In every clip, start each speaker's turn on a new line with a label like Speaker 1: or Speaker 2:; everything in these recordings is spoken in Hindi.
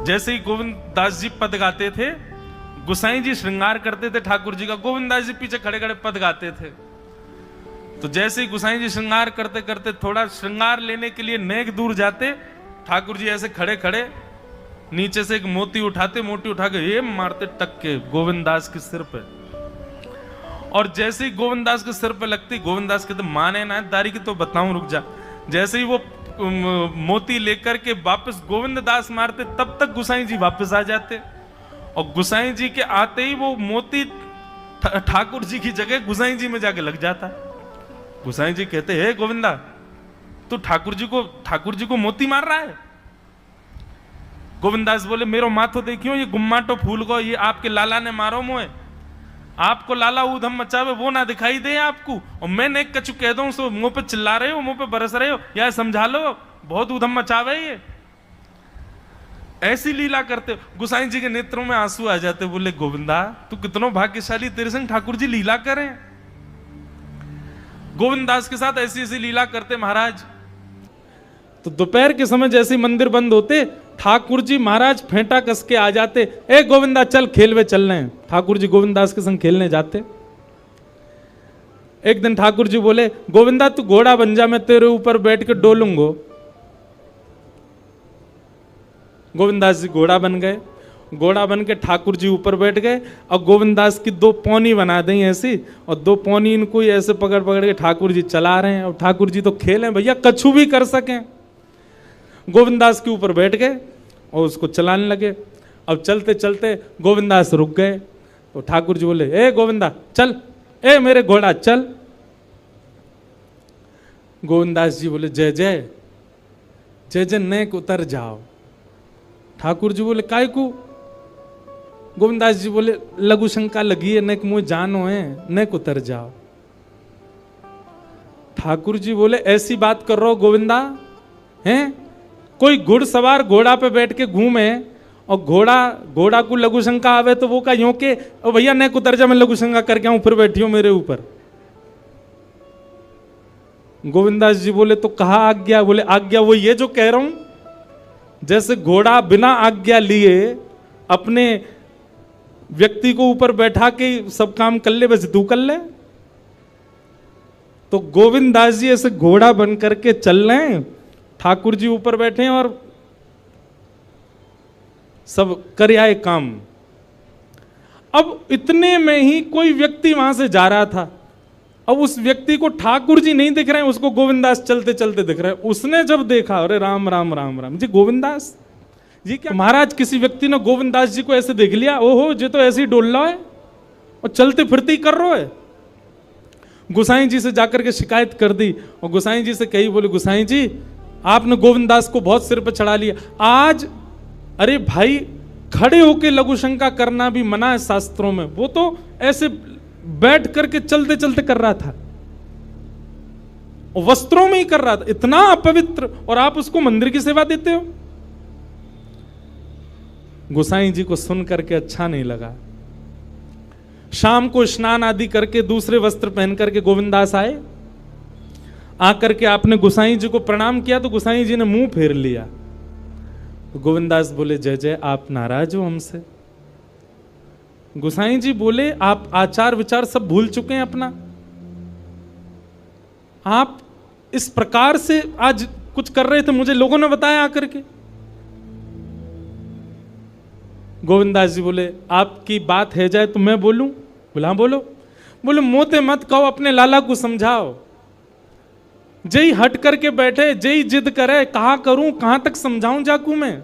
Speaker 1: जैसे ही गोविंद दास जी पद गाते थे, गोसाई जी श्रृंगार करते थे ठाकुर जी का, गोविंद दास जी पीछे खड़े खड़े पद गाते थे। तो जैसे ही गोसाई जी श्रृंगार करते करते थोड़ा श्रृंगार लेने के लिए नेक दूर जाते, ठाकुर जी ऐसे खड़े खड़े नीचे से एक मोती उठाते, मोती उठा के ये मारते टक के गोविंद दास के सिर पे। और जैसे ही गोविंद दास के सिर पे लगती, गोविंद दास कहते माने ना दारी की तो बताऊं, रुक जा। जैसे ही वो मोती लेकर के वापस गोविंद दास मारते, तब तक गोसाई जी वापस आ जाते। और गोसाई जी के आते ही वो मोती ठाकुर जी की जगह गोसाई जी में जाके लग जाता। गोसाई जी कहते हे गोविंदा, तू ठाकुर जी को मोती मार रहा है। गोविंद दास बोले मेरो माथो देखियो, ये गुम्माटो फूल को ये आपके लाला ने मारो मोए। आपको लाला ऊधम मचावे वो ना दिखाई दे आपको, और मैं नेक कछु कह दूं सो मुंह पे चिल्ला रहे हो, मुंह पे बरस रहे हो, या समझा लो बहुत ऊधम मचावे ये। ऐसी लीला करते। गोसाई जी के नेत्रों में आंसू आ जाते, बोले गोविंदा तू कितनो भाग्यशाली, तेरे संग ठाकुर जी लीला करें। गोविंद दास के साथ ऐसी ऐसी लीला करते महाराज। तो दोपहर के समय जैसे मंदिर बंद होते, ठाकुर जी महाराज फेंटा कस के आ जाते, ए गोविंदा चल खेलवे चल रहे हैं। ठाकुर जी गोविंद दास के संग खेलने जाते। एक दिन ठाकुर जी बोले गोविंदा तू घोड़ा बन जा, मैं तेरे ऊपर बैठ के डोलूंगो। गोविंद दास जी घोड़ा बन गए। घोड़ा बन के ठाकुर जी ऊपर बैठ गए, और गोविंद दास की दो पौनी बना दी ऐसी, और दो पौनी इनको ऐसे पकड़ पकड़ के ठाकुर जी चला रहे हैं। और ठाकुर जी तो खेले भैया, कछु भी कर सकें। गोविंद दास के ऊपर बैठ गए और उसको चलाने लगे। अब चलते चलते गोविंद दास रुक गए, तो ठाकुर जी बोले ए गोविंदा चल, ए मेरे घोड़ा चल। गोविंद दास जी बोले जय जय जय जय, नेक उतर जाओ। ठाकुर जी बोले काय को? गोविंद दास जी बोले लघु शंका लगी है, नेक मुझे जानो है, नेक उतर जाओ। ठाकुर जी बोले ऐसी बात कर रहे हो गोविंदा हैं? कोई घुड़सवार घोड़ा पे बैठ के घूमे और घोड़ा को लघु शंका आवे तो वो का यूं के ओ भैया नेक उतर जा, मैं लघु शंका करके आऊं, फिर बैठियो मेरे ऊपर। गोविंदास जी बोले तो कहा आज्ञा? बोले आज्ञा वो ये जो कह रहा हूं, जैसे घोड़ा बिना आज्ञा लिए अपने व्यक्ति को ऊपर बैठा के सब काम कर ले, बस तू कर ले। तो गोविंद दास जी ऐसे घोड़ा बन करके चल रहे हैं, ठाकुर जी ऊपर बैठे हैं और सब कर आए काम। अब इतने में ही कोई व्यक्ति वहां से जा रहा था। अब उस व्यक्ति को ठाकुर जी नहीं दिख रहे हैं, उसको गोविंद दास चलते चलते दिख रहे हैं। उसने जब देखा अरे राम राम राम राम जी, गोविंद दास जी क्या? महाराज किसी व्यक्ति ने गोविंद दास जी को ऐसे देख लिया, ओहो जी तो ऐसे ही डोल रहा है और चलते फिरते ही कर रहा है। गोसाई जी से जाकर के शिकायत कर दी और गोसाई जी से कही, बोले गोसाई जी आपने गोविंद दास को बहुत सिर पर चढ़ा लिया आज। अरे भाई खड़े होके लघु शंका करना भी मना है शास्त्रों में, वो तो ऐसे बैठ करके चलते चलते कर रहा था, वस्त्रों में ही कर रहा था, इतना अपवित्र, और आप उसको मंदिर की सेवा देते हो। गोसाई जी को सुन करके अच्छा नहीं लगा। शाम को स्नान आदि करके दूसरे वस्त्र पहन करके गोविंदास आए। आकर के आपने गोसाई जी को प्रणाम किया तो गोसाई जी ने मुंह फेर लिया। तो गोविंदास बोले जय जय, आप नाराज हो हमसे? गोसाई जी बोले आप आचार विचार सब भूल चुके हैं अपना। आप इस प्रकार से आज कुछ कर रहे थे, मुझे लोगों ने बताया आकर के। गोविंदास जी बोले आपकी बात है जाए तो मैं बोलूं? बोला हाँ बोलो। बोले मोते मत कहो, अपने लाला को समझाओ। जय हट करके बैठे, जय जिद करे, कहा करूं कहां तक समझाऊं जाकू मैं?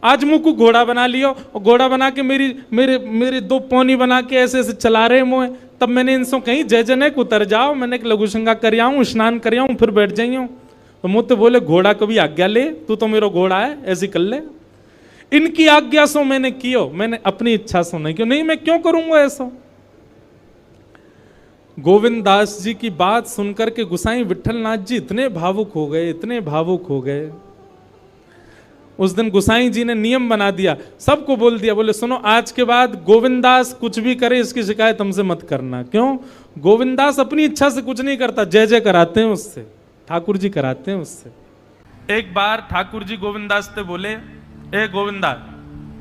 Speaker 1: आज मुंह को घोड़ा बना लियो और घोड़ा बना के मेरे दो पौनी बना के ऐसे ऐसे चला रहे मुँह। तब मैंने इनसे कहीं जय जय नेक उतर जाओ, मैंने एक लघु शंका कर आऊं, स्नान कर आऊं, फिर बैठ जाइयो। तो मुझे बोले घोड़ा कभी आज्ञा ले, तू तो मेरा घोड़ा है, ऐसी कर ले। इनकी आज्ञा सो मैंने कियो, मैंने अपनी इच्छा सो नहीं कियो। नहीं मैं क्यों करूंगा ऐसा? गोविंद दास जी की बात सुनकर के गोसाई विठलनाथ जी इतने भावुक हो गए, इतने भावुक हो गए। उस दिन गोसाई जी ने नियम बना दिया, सबको बोल दिया, बोले सुनो आज के बाद गोविंद दास कुछ भी करे इसकी शिकायत हमसे मत करना। क्यों? गोविंद दास अपनी इच्छा से कुछ नहीं करता, जय जय कराते हैं उससे, ठाकुर जी कराते हैं उससे। एक बार ठाकुर जी गोविंद दास से बोले ए गोविंदा।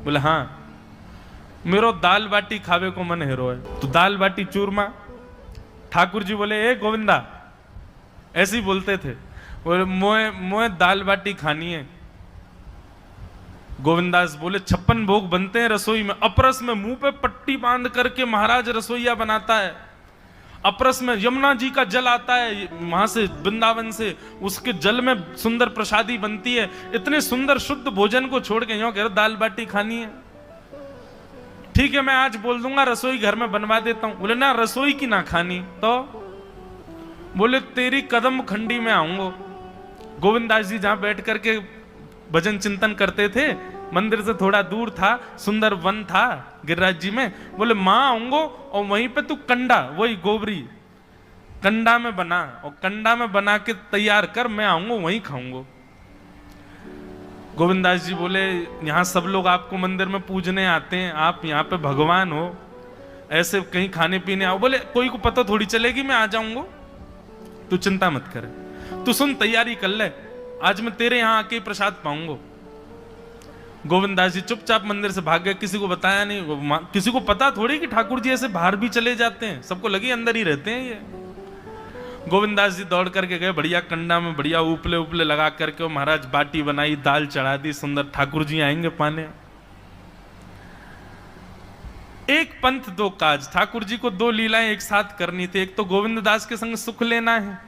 Speaker 1: बोले हाँ, मेरो दाल बाटी खावे को मन हेरो है, तो दाल बाटी चूरमा। ठाकुर जी बोले ए गोविंदा, ऐसे ही बोलते थे, बोले मोए दाल बाटी खानी है। गोविंदास बोले 56 भोग बनते हैं रसोई में, अपरस में मुंह पे पट्टी बांध करके महाराज रसोईया बनाता है। अपरस में यमुना जी का जल आता है वहां से, वृंदावन से, उसके जल में सुंदर प्रसादी बनती है। इतने सुंदर शुद्ध भोजन को छोड़ के यूं कह रहे दाल बाटी खानी है। ठीक है, मैं आज बोल दूंगा रसोई घर में बनवा देता हूं। बोले ना, रसोई की ना खानी तो। बोले तेरी कदम खंडी में आऊंगा। गोविंदास जी जहां बैठ करके भजन चिंतन करते थे, मंदिर से थोड़ा दूर था, सुंदर वन था गिरिराज जी में। बोले मां आऊंगो और वहीं पे तू कंडा, वही गोबरी कंडा में बना, और कंडा में बना के तैयार कर, मैं आऊंगा वहीं खाऊंगा। गोविंदास जी बोले यहां सब लोग आपको मंदिर में पूजने आते हैं, आप यहाँ पे भगवान हो, ऐसे कहीं खाने पीने आओ। बोले कोई को पता थोड़ी चलेगी, मैं आ जाऊंगा, तू चिंता मत करे, तू सुन तैयारी कर ले, आज मैं तेरे यहां आके प्रसाद पाऊंगा। गोविंदास जी चुपचाप मंदिर से भाग गए, किसी को बताया नहीं। किसी को पता थोड़ी कि ठाकुर जी ऐसे बाहर भी चले जाते हैं, सबको लगी अंदर ही रहते हैं ये। गोविंदास जी दौड़ करके गए, बढ़िया कंडा में बढ़िया उपले उपले लगा करके महाराज बाटी बनाई, दाल चढ़ा दी, सुंदर। ठाकुर जी आएंगे पाने। एक पंथ दो काज, ठाकुर जी को दो लीलाएं एक साथ करनी थी। एक तो गोविंद दास के संग सुख लेना है,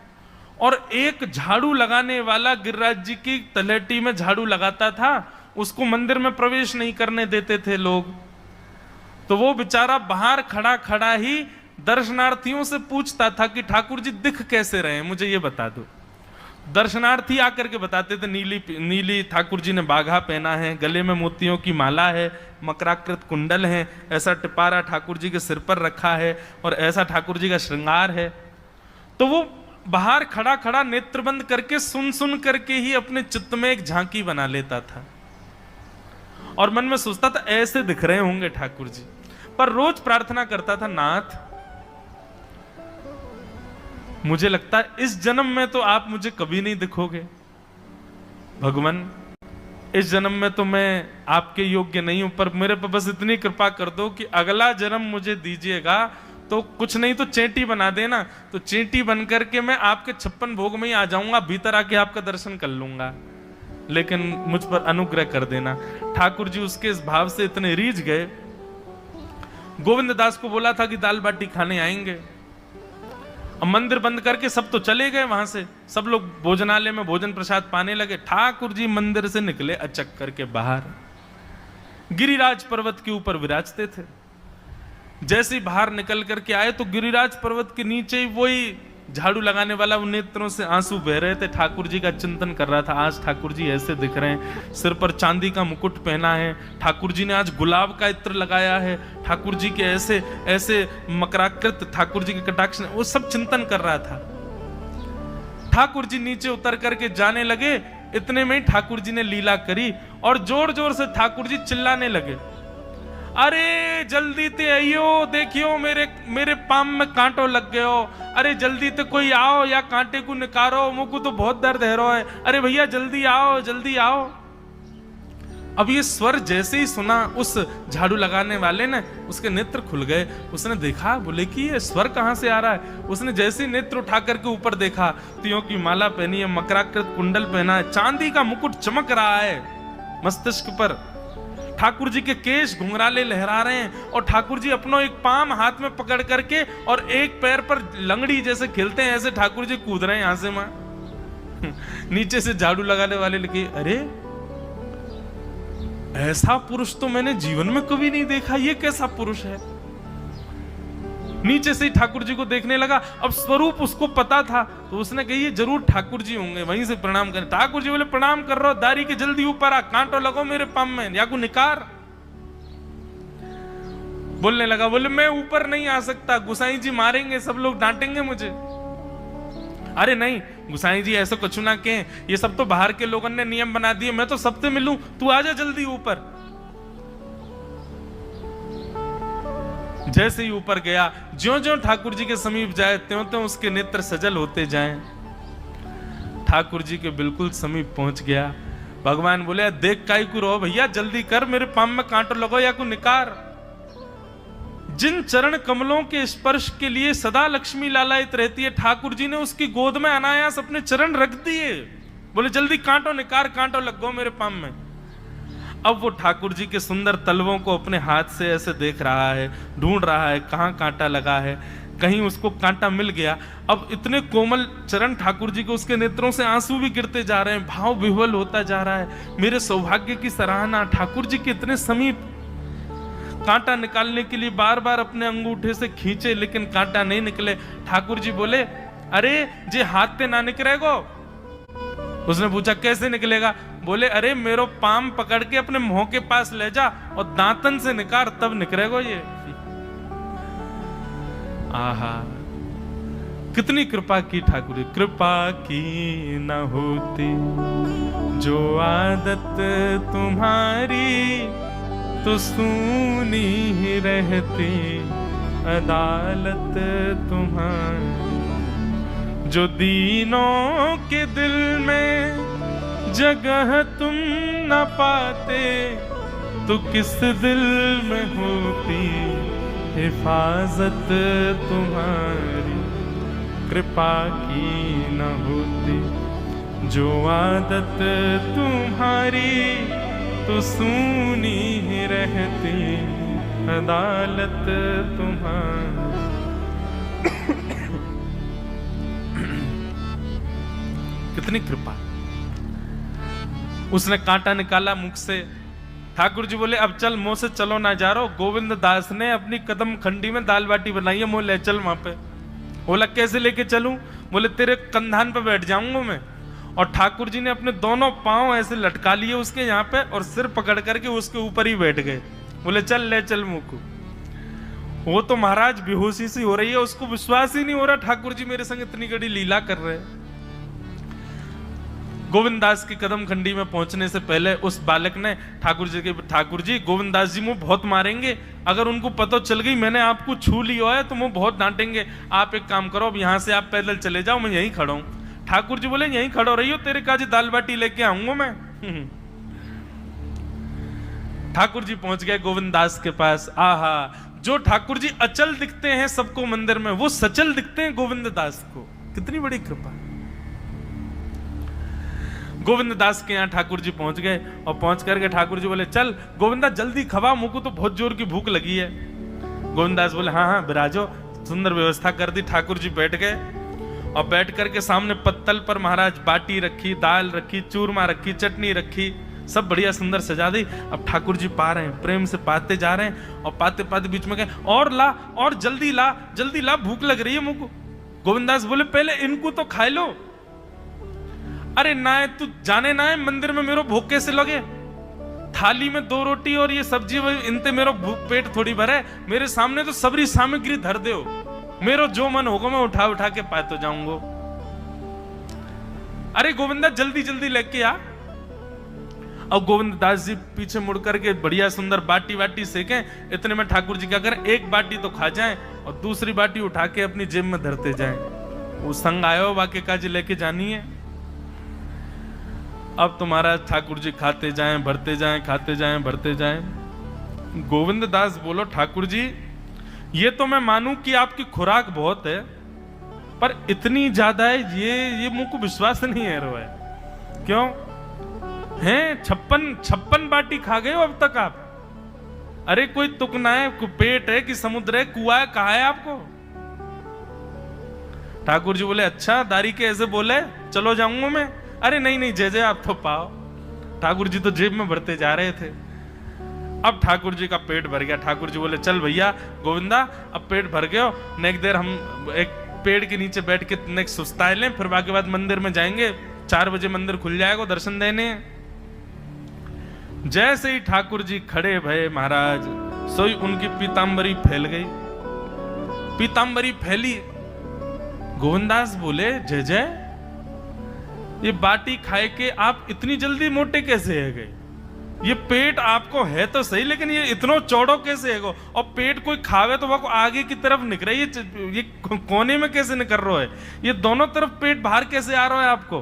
Speaker 1: और एक झाड़ू लगाने वाला गिरिराज जी की तलहटी में झाड़ू लगाता था, उसको मंदिर में प्रवेश नहीं करने देते थे लोग। तो वो बेचारा बाहर खड़ा खड़ा ही दर्शनार्थियों से पूछता था कि ठाकुर जी दिख कैसे रहे हैं, मुझे ये बता दो। दर्शनार्थी आकर के बताते थे नीली ठाकुर जी ने बाघा पहना है, गले में मोतियों की माला है, मकराकृत कुंडल है, ऐसा टिपारा ठाकुर जी के सिर पर रखा है, और ऐसा ठाकुर जी का श्रृंगार है। तो वो बाहर खड़ा खड़ा नेत्रबंद करके सुन सुन करके ही अपने चित्त में एक झांकी बना लेता था, और मन में सोचता था ऐसे दिख रहे होंगे ठाकुर जी। पर रोज प्रार्थना करता था, नाथ मुझे लगता है इस जन्म में तो आप मुझे कभी नहीं दिखोगे, भगवान इस जन्म में तो मैं आपके योग्य नहीं हूं, पर मेरे पर बस इतनी कृपा कर दो कि अगला जन्म मुझे दीजिएगा, तो कुछ नहीं तो चेंटी बना देना, तो चेंटी बन करके मैं आपके 56 भोग में ही आ जाऊंगा, भीतर आके आपका दर्शन कर लूंगा, लेकिन मुझ पर अनुग्रह कर देना। ठाकुर जी उसके इस भाव से इतने रीझ गए। गोविंद दास को बोला था कि दाल बाटी खाने आएंगे, अब मंदिर बंद करके सब तो चले गए वहां से, सब लोग भोजनालय में भोजन प्रसाद पाने लगे। ठाकुर जी मंदिर से निकले अचक करके बाहर, गिरिराज पर्वत के ऊपर विराजते थे। जैसे ही बाहर निकल करके आए तो गिरिराज पर्वत के नीचे ही वही झाड़ू लगाने वाला, उन नेत्रों से आंसू बह रहे थे। ठाकुर जी का चिंतन कर रहा था, आज ठाकुर जी ऐसे दिख रहे हैं, सिर पर चांदी का मुकुट पहना है, ठाकुर जी ने आज गुलाब का इत्र लगाया है, ठाकुर जी के ऐसे ऐसे मकराकृत ठाकुर जी के कटाक्ष, वो सब चिंतन कर रहा था। ठाकुर जी नीचे उतर करके जाने लगे, इतने में ही ठाकुर जी ने लीला करी और जोर जोर से ठाकुर जी चिल्लाने लगे, अरे जल्दी ते आइयो, देखियो मेरे मेरे पाम में कांटो लग गयो, अरे जल्दी ते कोई आओ या कांटे को निकारो, मुझको तो बहुत दर्द है रो है, अरे भैया जल्दी आओ जल्दी आओ। अब ये स्वर जैसे ही सुना उस झाड़ू लगाने वाले ने, उसके नेत्र खुल गए। उसने देखा, बोले कि ये स्वर कहां से आ रहा है। उसने जैसे ही नेत्र उठा करके ऊपर देखा, तियों की माला पहनी है, मकराकृत कुंडल पहना है, चांदी का मुकुट चमक रहा है मस्तिष्क पर, ठाकुर जी के केश घुंघराले लहरा रहे हैं, और ठाकुर जी अपनो एक पाम हाथ में पकड़ करके और एक पैर पर लंगड़ी जैसे खेलते हैं, ऐसे ठाकुर जी कूद रहे हैं यहां से वहां। नीचे से झाड़ू लगाने वाले लिखे, अरे ऐसा पुरुष तो मैंने जीवन में कभी नहीं देखा, ये कैसा पुरुष है। नीचे से ही ठाकुर जी को देखने लगा। अब स्वरूप उसको पता था, तो उसने कही ये जरूर ठाकुर जी होंगे, वहीं से प्रणाम करें। ठाकुर जी बोले प्रणाम कर रहा हूं, दारी के जल्दी ऊपर आ, कांटो लगो मेरे पाम में, या को निकार। बोलने लगा, बोले मैं ऊपर नहीं आ सकता, गुसाई जी मारेंगे, सब लोग डांटेंगे मुझे। अरे नहीं गुसाई जी ऐसा कुछ ना कहें, ये सब तो बाहर के लोगों ने नियम बना दिए, मैं तो सबसे मिलूं, तू आजा जल्दी ऊपर। जैसे ही ऊपर गया, ज्यों-ज्यों ठाकुर जी के समीप जाए, त्यों-त्यों उसके नेत्र सजल होते जाएं। ठाकुर जी के बिल्कुल समीप पहुंच गया, भगवान बोले देख काई को रो भैया, जल्दी कर, मेरे पाम में कांटो लगो या को निकार। जिन चरण कमलों के स्पर्श के लिए सदा लक्ष्मी लालायित रहती है, ठाकुर जी ने उसकी गोद में अनायास अपने चरण रख दिए। बोले जल्दी कांटो निकार, कांटो लग गो मेरे पाम में। अब वो ठाकुर जी के सुंदर तलवों को अपने हाथ से ऐसे देख रहा है, ढूंढ रहा है कहां कांटा लगा है, कहीं उसको कांटा मिल गया। अब इतने कोमल चरण ठाकुर जी को, उसके नेत्रों से आंसू भी गिरते जा रहे हैं, भाव विह्वल होता जा रहा है। मेरे सौभाग्य की सराहना, ठाकुर जी के इतने समीप। कांटा निकालने के लिए बार बार अपने अंगूठे से खींचे, लेकिन कांटा नहीं निकले। ठाकुर जी बोले अरे जे हाथ ते ना निकलेगो। उसने पूछा कैसे निकलेगा? बोले अरे मेरो पाम पकड़ के अपने मुंह के पास ले जा और दांतन से निकाल, तब निकलेगो ये। आहा, कितनी कृपा की ठाकुर जी। कृपा की न होती जो आदत तुम्हारी, तो सूनी ही रहती अदालत तुम्हारी। जो दीनों के दिल में जगह तुम न पाते, तो किस दिल में होती हिफाजत तुम्हारी। कृपा की न होती जो आदत तुम्हारी, तो सूनी ही रहती अदालत तुम्हारी। कितनी कृपा। उसने कांटा निकाला मुख से। ठाकुर जी बोले अब चल, मुंह से चलो ना जा रहा। गोविंद दास ने अपनी कदम खंडी में दाल बाटी बनाई है, मुंह ले चल वहां पे। बोला कैसे लेके चलूं? बोले तेरे कंधान पे बैठ जाऊंगा मैं। और ठाकुर जी ने अपने दोनों पांव ऐसे लटका लिए उसके यहाँ पे, और सिर पकड़ करके उसके ऊपर ही बैठ गए। बोले चल ले चल मुंह को। वो तो महाराज बेहोशी सी हो रही है, उसको विश्वास ही नहीं हो रहा ठाकुर जी मेरे संग इतनी बड़ी लीला कर रहे हैं। गोविंद दास की कदम खंडी में पहुंचने से पहले उस बालक ने ठाकुर जी गोविंद दास जी मुंह बहुत मारेंगे, अगर उनको पता चल गई मैंने आपको छू लिया है तो मुंह बहुत डांटेंगे। आप एक काम करो, अब यहां से आप पैदल चले जाओ, मैं यहीं खड़ा हूं। ठाकुर जी बोले यहीं खड़ो रही हो, तेरे काजी दाल बाटी लेके आऊंगा मैं। ठाकुर जी पहुंच गए गोविंद दास के पास। आहा, जो ठाकुर जी अचल दिखते हैं सबको मंदिर में, वो सचल दिखते हैं गोविंद दास को। कितनी बड़ी कृपा। गोविंद दास के यहाँ ठाकुर जी पहुंच गए, और पहुंच करके ठाकुर जी बोले चल गोविंदा जल्दी खवा, मुझको तो बहुत जोर की भूख लगी है। गोविंद दास बोले हाँ हाँ विराजो। सुंदर व्यवस्था कर दी। ठाकुर जी बैठ गए, और बैठ करके सामने पत्तल पर महाराज बाटी रखी, दाल रखी, चूरमा रखी, चटनी रखी, सब बढ़िया सुंदर सजा दी। अब ठाकुर जी पा रहे हैं, प्रेम से पाते जा रहे हैं, और पाते पाते बीच में गए और ला, और जल्दी ला, भूख लग रही है मुझको। गोविंदास बोले पहले इनको तो खा लो। अरे ना है तू जाने ना है मंदिर में मेरो भूख कैसे लगे? थाली में 2 रोटी और ये सब्जी, इनते मेरो पेट थोड़ी भरे। मेरे सामने तो सबरी सामग्री धर दो, मेरो जो मन होगा मैं उठा उठा के पाते जाऊंगा। अरे गोविंदा जल्दी लेके आ। अब गोविंद दास जी पीछे मुड़ करके बढ़िया सुंदर बाटी वाटी सेकें। इतने में ठाकुर जी क्या करें, एक बाटी तो खा जाएं और दूसरी बाटी उठा के अपनी जेब में धरते जाएं। वो संग आयो वाक्य काजी लेके जानी है। अब तुम्हारा ठाकुर जी खाते जाएं, भरते जाएं, खाते जाएं, भरते जाएं। गोविंद दास बोलो ठाकुर जी ये तो मैं मानूं कि आपकी खुराक बहुत है, पर इतनी ज्यादा है ये मुझको विश्वास नहीं है रहा है। क्यों हैं? 56 बाटी खा गए हो अब तक आप? अरे कोई तुकना है, पेट है कि समुद्र है, कुआ है, कहा है आपको? ठाकुर जी बोले अच्छा दारी के ऐसे बोले, चलो जाऊंगा मैं। अरे नहीं जय आप तो पाओ। ठाकुर जी तो जेब में भरते जा रहे थे। अब ठाकुर जी का पेट भर गया। ठाकुर जी बोले चल भैया गोविंदा अब पेट भर गया, नेक देर हम एक पेड़ के नीचे बैठ के नेक सुस्ताए लें, फिर बाकी बाद मंदिर में जाएंगे। 4 बजे मंदिर खुल जाएगा, दर्शन देने। जैसे ही ठाकुर जी खड़े भये महाराज, सोई उनकी पीतांबरी फैल गई। पीतांबरी फैली। गोविंदास बोले जय ये बाटी खाए के आप इतनी जल्दी मोटे कैसे है गए? ये पेट आपको है तो सही, लेकिन ये इतना चौड़ो कैसे है गो? और पेट कोई खावे तो वो आगे की तरफ निकल रही है, ये कोने में कैसे निकल रहा है? ये दोनों तरफ पेट बाहर कैसे आ रहा है आपको?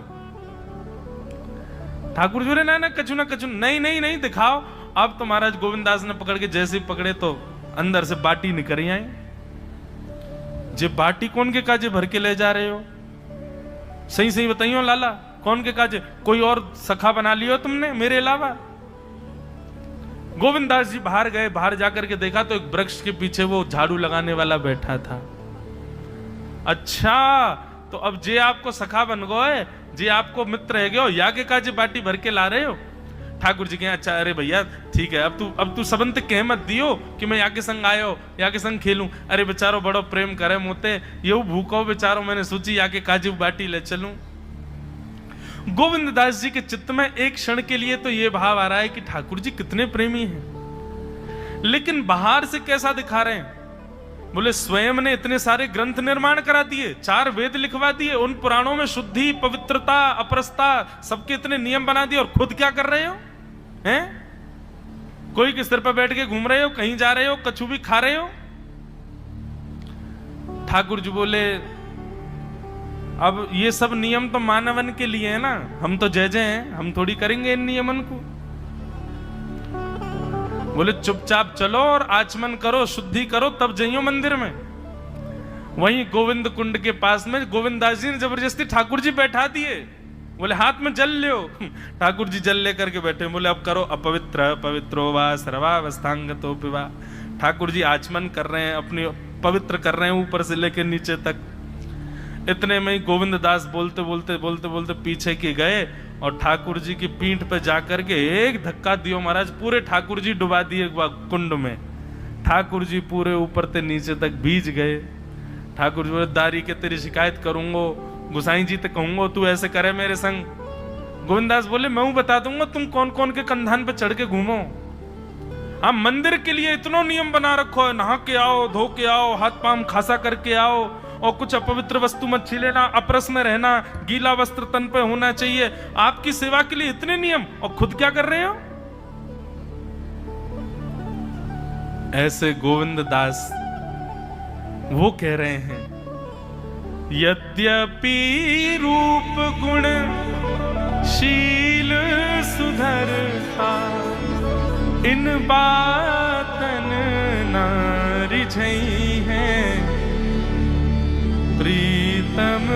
Speaker 1: ठाकुर जी बोले ना कछु ना कछु, नहीं नहीं नहीं दिखाओ। अब तो महाराज गोविंददास ने पकड़ के जैसे ही पकड़े तो अंदर से बाटी निकल आई। जे बाटी कौन के काजे भर के ले जा रहे हो? सही सही बताइयो लाला, कौन के काजे? कोई और सखा बना लियो तुमने मेरे अलावा? गोविंददास जी बाहर गए, बाहर जाकर के देखा तो एक वृक्ष के पीछे वो झाड़ू लगाने वाला बैठा था। अच्छा, तो अब जे आपको सखा बन गए, जे आपको मित्र है गयो, या के काजे बाटी भर के ला रहे हो? ठाकुर जी कहे अच्छा अरे भैया ठीक है, अब तू सबंत कह मत दियो कि मैं या के संग आयो, या के संग खेलूं। अरे बेचारो बड़ो प्रेम करे मोते, ये भूखो बेचारो, मैंने सोची या के काजे बाटी ले चलूं। गोविंददास जी के चित्त में एक क्षण के लिए तो ये भाव आ रहा है कि ठाकुर जी कितने प्रेमी हैं, लेकिन बाहर से कैसा दिखा रहे हैं? बोले स्वयं ने इतने सारे ग्रंथ निर्माण करा दिए, 4 वेद लिखवा दिए, उन पुराणों में शुद्धि, पवित्रता, अपरसता सबके इतने नियम बना दिए, और खुद क्या कर रहे हो? हैं? कोई के सिर पर बैठ के घूम रहे हो, कहीं जा रहे हो, कछु भी खा रहे हो? ठाकुर जी बोले अब ये सब नियम तो मानवन के लिए है ना, हम तो जय जय हैं, हम थोड़ी करेंगे इन नियमन को। बोले चुपचाप चलो और आचमन करो, शुद्धि करो, तब जाइयो मंदिर में। वहीं गोविंद कुंड के पास में गोविंददास जी ने जबरदस्ती ठाकुर जी बैठा दिए। बोले हाथ में जल लो। ठाकुर जी जल लेकर के बैठे, बोले अब करो अपवित्र पवित्रो वा सर्वावस्थांगतो पिवा। ठाकुर जी आचमन कर रहे हैं, अपनी पवित्र कर रहे हैं ऊपर से लेकर नीचे तक। इतने में ही गोविंददास बोलते बोलते बोलते बोलते पीछे के गए और ठाकुर जी की पीठ पे जाकर के एक धक्का दियो महाराज, पूरे ठाकुर जी डुबा दिए कुंड में। ठाकुर जी पूरे ऊपर से नीचे तक भीज गए। ठाकुर जी बोले दारी के तेरी शिकायत करूंगो, गुसाई जी तो कहूंगो तू ऐसे करे मेरे संग। गोविंददास बोले मैं बता दूंगा तुम कौन कौन के कंधान पे चढ़ के घूमो। हम मंदिर के लिए इतना नियम बना रखो है, नहा के आओ, धो के आओ, हाथ पांव खासा करके आओ, और कुछ अपवित्र वस्तु मत छीलेना, अपरस में रहना, गीला वस्त्र तन पे होना चाहिए। आपकी सेवा के लिए इतने नियम, और खुद क्या कर रहे हो? ऐसे गोविंददास वो कह रहे हैं यद्यपि रूप गुण शील सुधरता, इन बातन न रिझई है, प्रीतम